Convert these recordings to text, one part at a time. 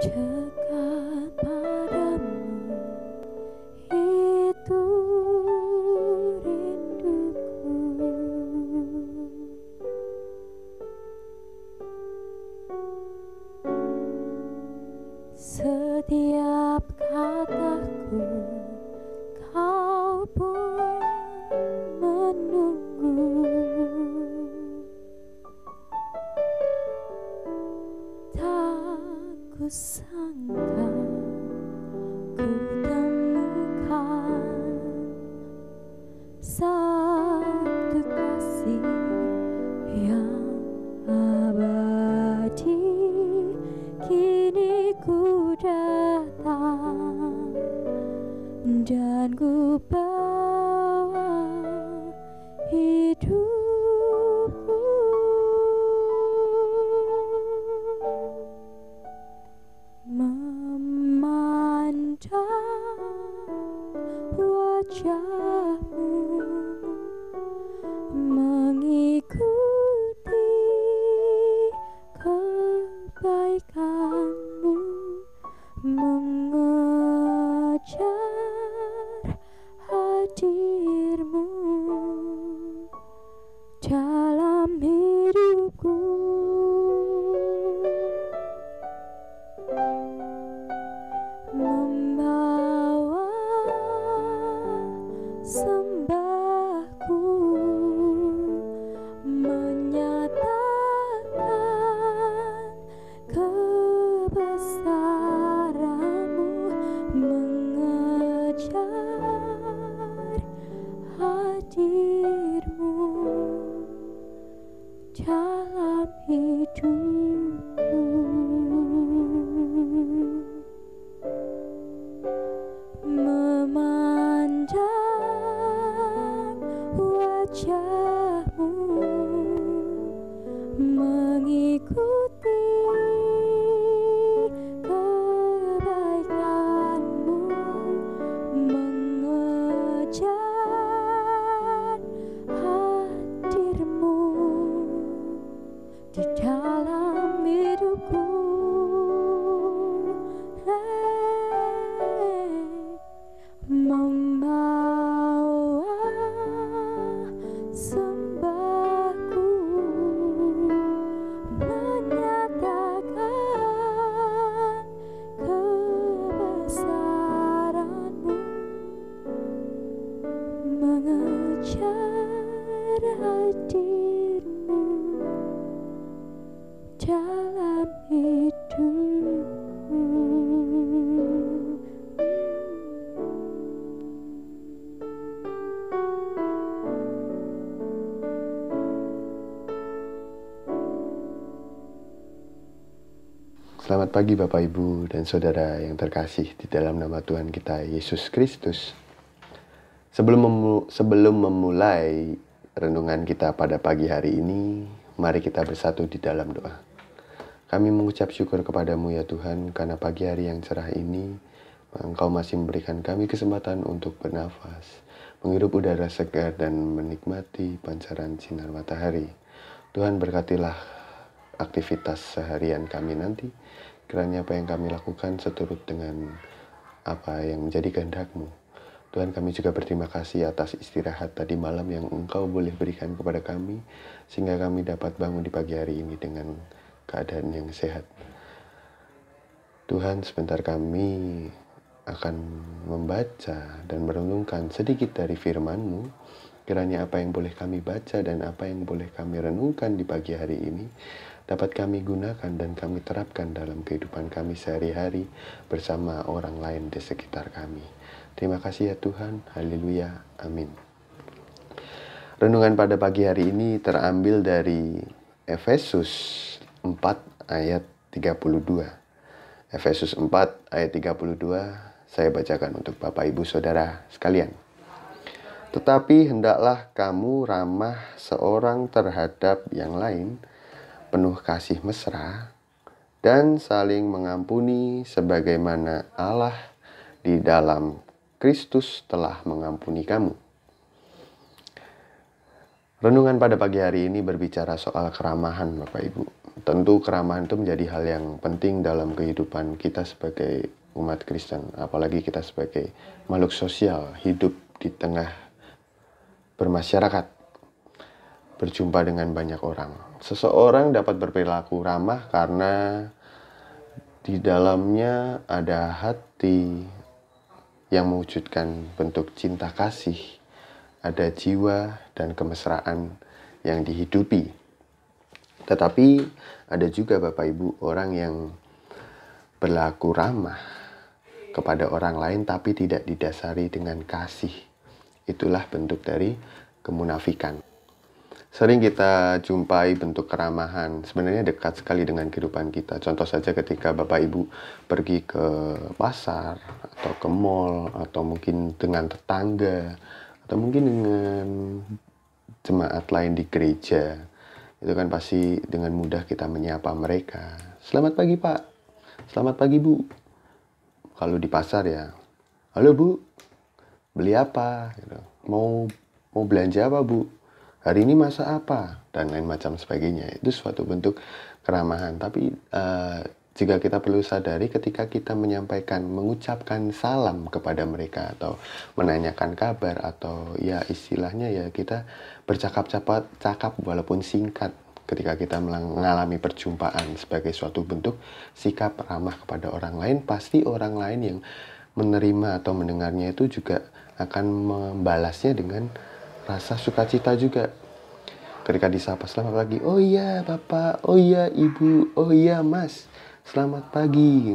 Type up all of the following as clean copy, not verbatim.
Dekat padamu itu rinduku. Setiap kataku kau pun menunggu. Tak kusangka ku temukan satu kasih yang abadi. Kini ku datang dan ku bawa hidupku. Memandang wajahmu, mengikuti kebaikanmu, mengejar hadirmu dalam hidupku. Membawa sembahku, menyatakan kebesaranmu, mengejar hadirmu dalam hidupku. Memandang wajahmu, mengikuti kebaikanmu, mengejar hadirmu di dalam hidupku. Membawa sembahku, menyatakan kebesaranmu, mengejar hadirmu dalam hidupku. Selamat pagi Bapak Ibu dan Saudara yang terkasih di dalam nama Tuhan kita Yesus Kristus. Sebelum memulai renungan kita pada pagi hari ini, mari kita bersatu di dalam doa. Kami mengucap syukur kepadamu ya Tuhan, karena pagi hari yang cerah ini Engkau masih memberikan kami kesempatan untuk bernafas, menghirup udara segar dan menikmati pancaran sinar matahari. Tuhan, berkatilah aktivitas seharian kami nanti. Kiranya apa yang kami lakukan seturut dengan apa yang menjadi kehendak-Mu. Tuhan, kami juga berterima kasih atas istirahat tadi malam yang Engkau boleh berikan kepada kami, sehingga kami dapat bangun di pagi hari ini dengan keadaan yang sehat. Tuhan, sebentar kami akan membaca dan merenungkan sedikit dari firman-Mu. Kiranya apa yang boleh kami baca dan apa yang boleh kami renungkan di pagi hari ini dapat kami gunakan dan kami terapkan dalam kehidupan kami sehari-hari bersama orang lain di sekitar kami. Terima kasih ya Tuhan. Haleluya. Amin. Renungan pada pagi hari ini terambil dari Efesus 4 ayat 32. Efesus 4 ayat 32 saya bacakan untuk Bapak Ibu Saudara sekalian. Tetapi hendaklah kamu ramah seorang terhadap yang lain, penuh kasih mesra, dan saling mengampuni sebagaimana Allah di dalam Kristus telah mengampuni kamu. Renungan pada pagi hari ini berbicara soal keramahan Bapak Ibu. tentu keramahan itu menjadi hal yang penting dalam kehidupan kita sebagai umat Kristen. Apalagi kita sebagai makhluk sosial, hidup di tengah bermasyarakat, berjumpa dengan banyak orang. Seseorang dapat berperilaku ramah karena di dalamnya ada hati yang mewujudkan bentuk cinta kasih, ada jiwa dan kemesraan yang dihidupi. Tetapi ada juga Bapak Ibu orang yang berlaku ramah kepada orang lain tapi tidak didasari dengan kasih. Itulah bentuk dari kemunafikan. Sering kita jumpai bentuk keramahan, sebenarnya dekat sekali dengan kehidupan kita. Contoh saja ketika Bapak Ibu pergi ke pasar, atau ke mall, atau mungkin dengan tetangga, atau mungkin dengan jemaat lain di gereja. Itu kan pasti dengan mudah kita menyapa mereka. Selamat pagi Pak, selamat pagi Bu. Kalau di pasar ya, halo Bu, beli apa? Mau belanja apa Bu? Hari ini masak apa? Dan lain macam sebagainya. Itu suatu bentuk keramahan. Tapi jika kita perlu sadari ketika kita mengucapkan salam kepada mereka atau menanyakan kabar atau ya istilahnya ya kita bercakap walaupun singkat ketika kita mengalami perjumpaan sebagai suatu bentuk sikap ramah kepada orang lain, pasti orang lain yang menerima atau mendengarnya itu juga akan membalasnya dengan rasa sukacita juga. Ketika disapa selamat pagi, oh iya Bapak, oh iya Ibu, oh iya Mas, selamat pagi,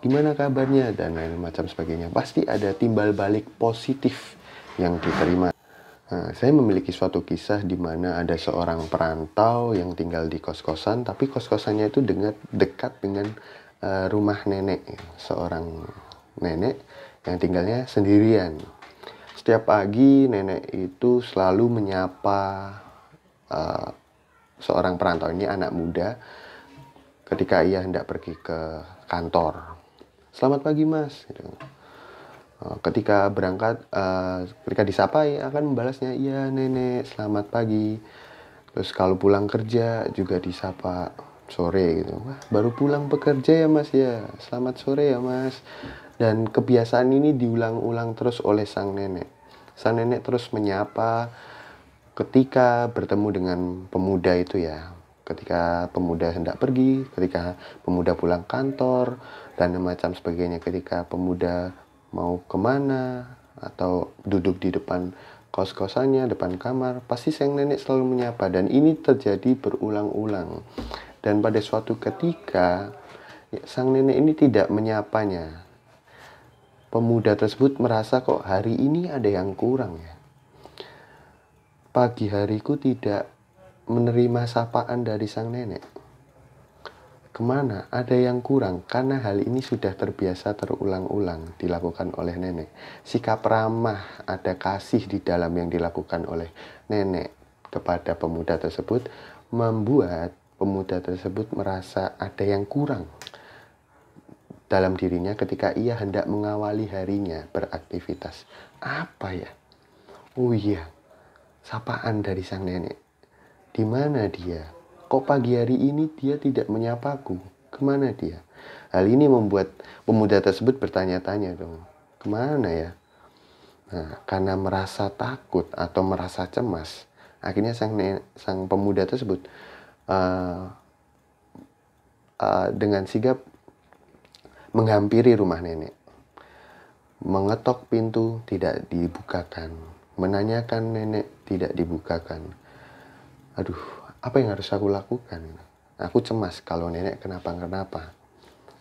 gimana kabarnya, dan lain macam sebagainya. Pasti ada timbal balik positif yang diterima. Nah, saya memiliki suatu kisah di mana ada seorang perantau yang tinggal di kos-kosan, tapi kos-kosannya itu dekat dengan rumah nenek, seorang nenek yang tinggalnya sendirian. Setiap pagi nenek itu selalu menyapa seorang perantau ini, anak muda, ketika ia hendak pergi ke kantor. Selamat pagi Mas. Ketika berangkat, ketika disapa ia akan membalasnya, iya nenek selamat pagi. Terus kalau pulang kerja juga disapa sore gitu. Wah, baru pulang bekerja ya Mas ya. Selamat sore ya Mas. Dan kebiasaan ini diulang-ulang terus oleh sang nenek. Sang nenek terus menyapa ketika bertemu dengan pemuda itu ya. Ketika pemuda hendak pergi, ketika pemuda pulang kantor, dan macam sebagainya. Ketika pemuda mau kemana, atau duduk di depan kos-kosannya, depan kamar, pasti sang nenek selalu menyapa. Dan ini terjadi berulang-ulang. Dan pada suatu ketika, sang nenek ini tidak menyapanya. Pemuda tersebut merasa kok hari ini ada yang kurang ya. Pagi hariku tidak menerima sapaan dari sang nenek. Kemana? Ada yang kurang, karena hal ini sudah terbiasa terulang-ulang dilakukan oleh nenek. Sikap ramah, ada kasih di dalam yang dilakukan oleh nenek kepada pemuda tersebut, membuat pemuda tersebut merasa ada yang kurang dalam dirinya ketika ia hendak mengawali harinya beraktivitas. Apa ya? Oh iya, sapaan dari sang nenek. Di mana dia? Kok pagi hari ini dia tidak menyapaku? Kemana dia? Hal ini membuat pemuda tersebut bertanya-tanya dong. Kemana ya? Nah, karena merasa takut atau merasa cemas, akhirnya sang pemuda tersebut dengan sigap menghampiri rumah nenek. Mengetok pintu, tidak dibukakan. Menanyakan nenek, tidak dibukakan. Aduh, apa yang harus aku lakukan? Aku cemas kalau nenek kenapa-kenapa.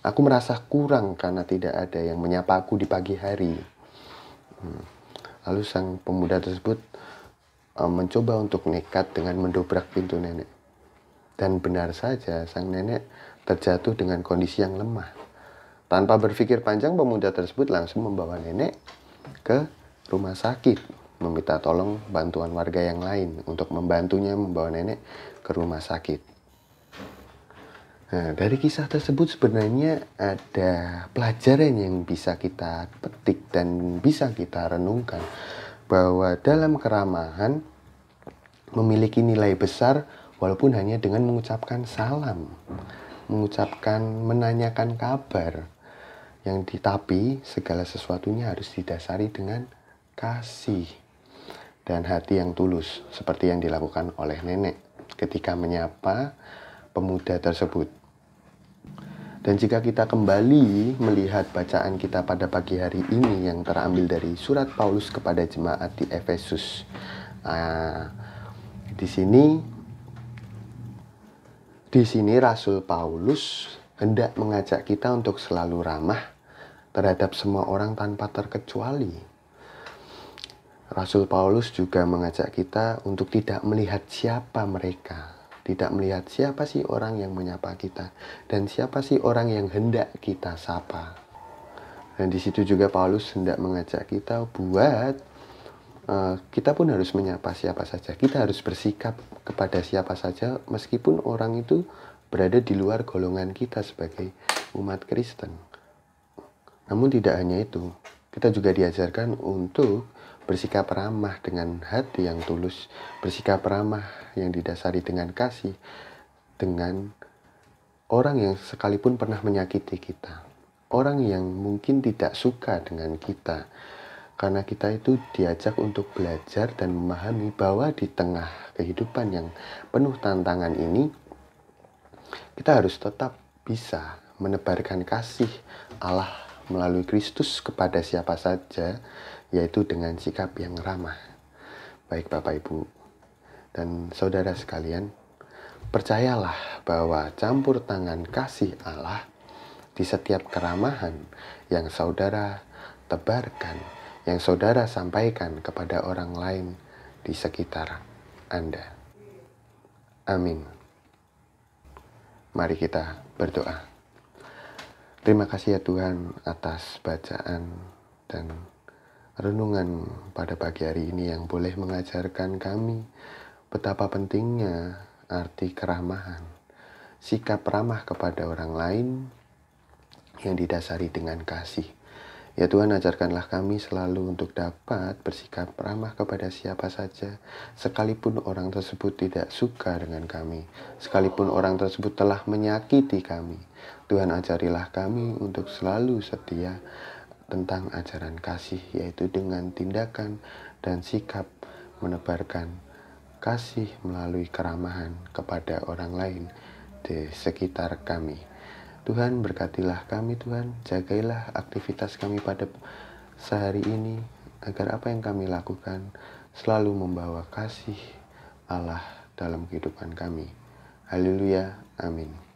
Aku merasa kurang karena tidak ada yang menyapa aku di pagi hari. Lalu sang pemuda tersebut mencoba untuk nekat dengan mendobrak pintu nenek. Dan benar saja, sang nenek terjatuh dengan kondisi yang lemah. Tanpa berpikir panjang, pemuda tersebut langsung membawa nenek ke rumah sakit. Meminta tolong bantuan warga yang lain untuk membantunya membawa nenek ke rumah sakit. Nah, dari kisah tersebut sebenarnya ada pelajaran yang bisa kita petik dan bisa kita renungkan. Bahwa dalam keramahan memiliki nilai besar walaupun hanya dengan mengucapkan salam, menanyakan kabar, tapi segala sesuatunya harus didasari dengan kasih dan hati yang tulus, seperti yang dilakukan oleh nenek ketika menyapa pemuda tersebut. Dan jika kita kembali melihat bacaan kita pada pagi hari ini yang terambil dari surat Paulus kepada jemaat di Efesus, di sini Rasul Paulus hendak mengajak kita untuk selalu ramah terhadap semua orang tanpa terkecuali. Rasul Paulus juga mengajak kita untuk tidak melihat siapa mereka, tidak melihat siapa sih orang yang menyapa kita dan siapa sih orang yang hendak kita sapa. Dan di situ juga Paulus hendak mengajak kita buat kita pun harus menyapa siapa saja. Kita harus bersikap kepada siapa saja meskipun orang itu berada di luar golongan kita sebagai umat Kristen. Namun tidak hanya itu, kita juga diajarkan untuk bersikap ramah dengan hati yang tulus, bersikap ramah yang didasari dengan kasih, dengan orang yang sekalipun pernah menyakiti kita, orang yang mungkin tidak suka dengan kita, karena kita itu diajak untuk belajar dan memahami bahwa di tengah kehidupan yang penuh tantangan ini, kita harus tetap bisa menebarkan kasih Allah melalui Kristus kepada siapa saja, yaitu dengan sikap yang ramah. Baik Bapak Ibu dan saudara sekalian, percayalah bahwa campur tangan kasih Allah di setiap keramahan yang saudara tebarkan, yang saudara sampaikan kepada orang lain di sekitar Anda. Amin. Mari kita berdoa. Terima kasih ya Tuhan atas bacaan dan renungan pada pagi hari ini yang boleh mengajarkan kami betapa pentingnya arti keramahan, sikap ramah kepada orang lain yang didasari dengan kasih. Ya Tuhan, ajarkanlah kami selalu untuk dapat bersikap ramah kepada siapa saja, sekalipun orang tersebut tidak suka dengan kami, sekalipun orang tersebut telah menyakiti kami. Tuhan, ajarilah kami untuk selalu setia tentang ajaran kasih, yaitu dengan tindakan dan sikap menebarkan kasih melalui keramahan kepada orang lain di sekitar kami. Tuhan, berkatilah kami Tuhan, jagailah aktivitas kami pada sehari ini, agar apa yang kami lakukan selalu membawa kasih Allah dalam kehidupan kami. Haleluya, amin.